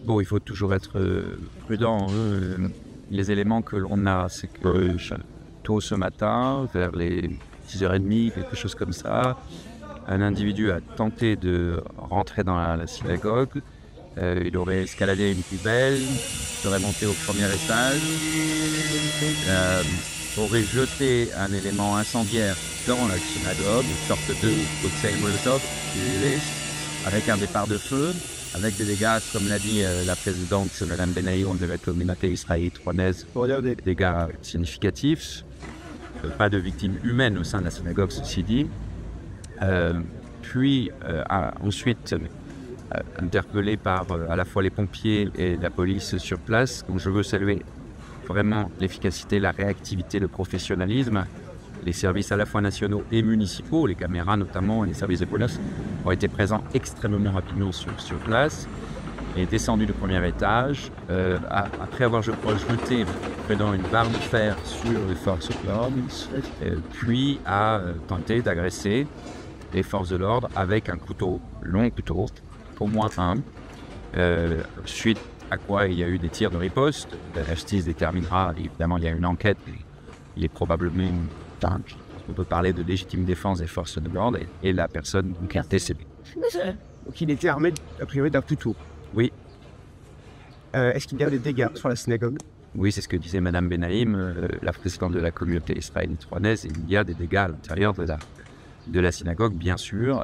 Bon, il faut toujours être prudent. Les éléments que l'on a, c'est que tôt ce matin, vers les 6h30, quelque chose comme ça, un individu a tenté de rentrer dans la synagogue. Il aurait escaladé une poubelle, serait monté au premier étage, aurait jeté un élément incendiaire dans la synagogue, une sorte de cocktail Molotov, avec un départ de feu, avec des dégâts, comme l'a dit la présidente, Mme Benayoun, de la communauté israélite rouennaise, des dégâts significatifs. Pas de victimes humaines au sein de la synagogue, ceci dit. Puis, ensuite, interpellé par à la fois les pompiers et la police sur place. Donc je veux saluer vraiment l'efficacité, la réactivité, le professionnalisme. Les services à la fois nationaux et municipaux, les caméras notamment, et les services de police ont été présents extrêmement rapidement sur place et descendu du premier étage. Après avoir, je crois, jeté prenant une barre de fer sur les forces de l'ordre, puis a tenté d'agresser les forces de l'ordre avec un couteau, long couteau, au moins un, suite à quoi il y a eu des tirs de riposte. La justice déterminera, évidemment il y a une enquête, il est probablement, on peut parler de légitime défense des forces de l'ordre et la personne qui a décédé. Donc il était armé a priori d'un couteau. Oui. Est-ce qu'il y a des dégâts sur la synagogue? Oui, c'est ce que disait Mme Benaïm, la présidente de la communauté israélite rouennaise. Il y a des dégâts à l'intérieur de la synagogue, bien sûr.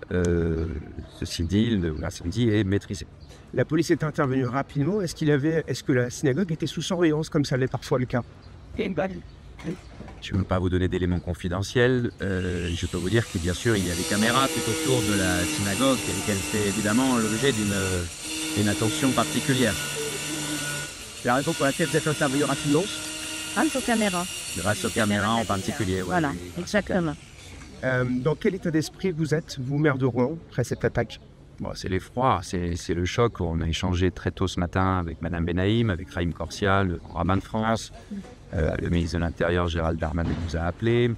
Ceci dit, l'incendie est maîtrisé. La police est intervenue rapidement. Est-ce que la synagogue était sous surveillance, comme ça l'est parfois le cas? Je ne veux pas vous donner d'éléments confidentiels. Je peux vous dire que, bien sûr, il y a des caméras tout autour de la synagogue et qu'elle fait évidemment l'objet d'une attention particulière. C'est la raison pour laquelle vous êtes intervenu rapidement? Grâce aux caméras. Grâce aux caméras en particulier. Voilà, oui. exactement. Dans quel état d'esprit vous êtes, vous, maire de Rouen, après cette attaque? Bon, c'est l'effroi, c'est le choc. On a échangé très tôt ce matin avec Mme Benaïm, avec Raïm Corsia, le rabbin de France. Le ministre de l'Intérieur, Gérald Darmanin, nous a appelés.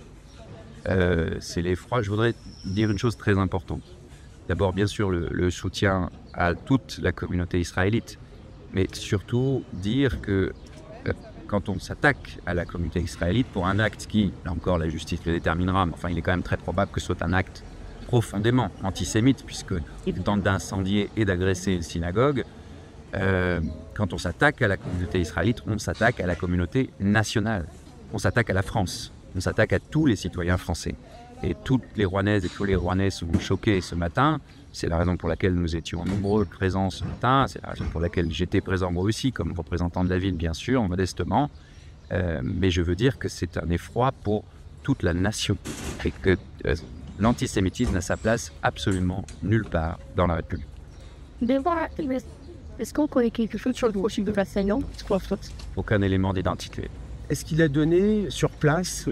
C'est l'effroi. Je voudrais dire une chose très importante. D'abord, bien sûr, le soutien à toute la communauté israélite, mais surtout dire que quand on s'attaque à la communauté israélite pour un acte qui, là encore, la justice le déterminera, mais enfin, il est quand même très probable que ce soit un acte profondément antisémite, puisqu'il tente d'incendier et d'agresser une synagogue. Quand on s'attaque à la communauté israélite, on s'attaque à la communauté nationale. On s'attaque à la France. On s'attaque à tous les citoyens français. Et toutes les Rouennaises et tous les Rouennais sont choqués ce matin. C'est la raison pour laquelle nous étions nombreux présents ce matin. C'est la raison pour laquelle j'étais présent moi aussi, comme représentant de la ville, bien sûr, modestement. Mais je veux dire que c'est un effroi pour toute la nation. Et que l'antisémitisme n'a sa place absolument nulle part dans la République. Est-ce qu'on connaît quelque chose sur le profil de l'assaillant? Aucun élément d'identité. Est-ce qu'il a donné sur place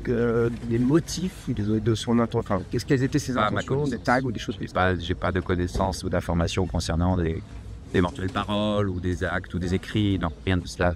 des motifs de son intention? Qu'est-ce qu'elles étaient ses intentions, des tags ou des choses comme ça? J'ai pas de connaissances ou d'informations concernant d'éventuelles paroles ou des actes ou des écrits, non, rien de cela.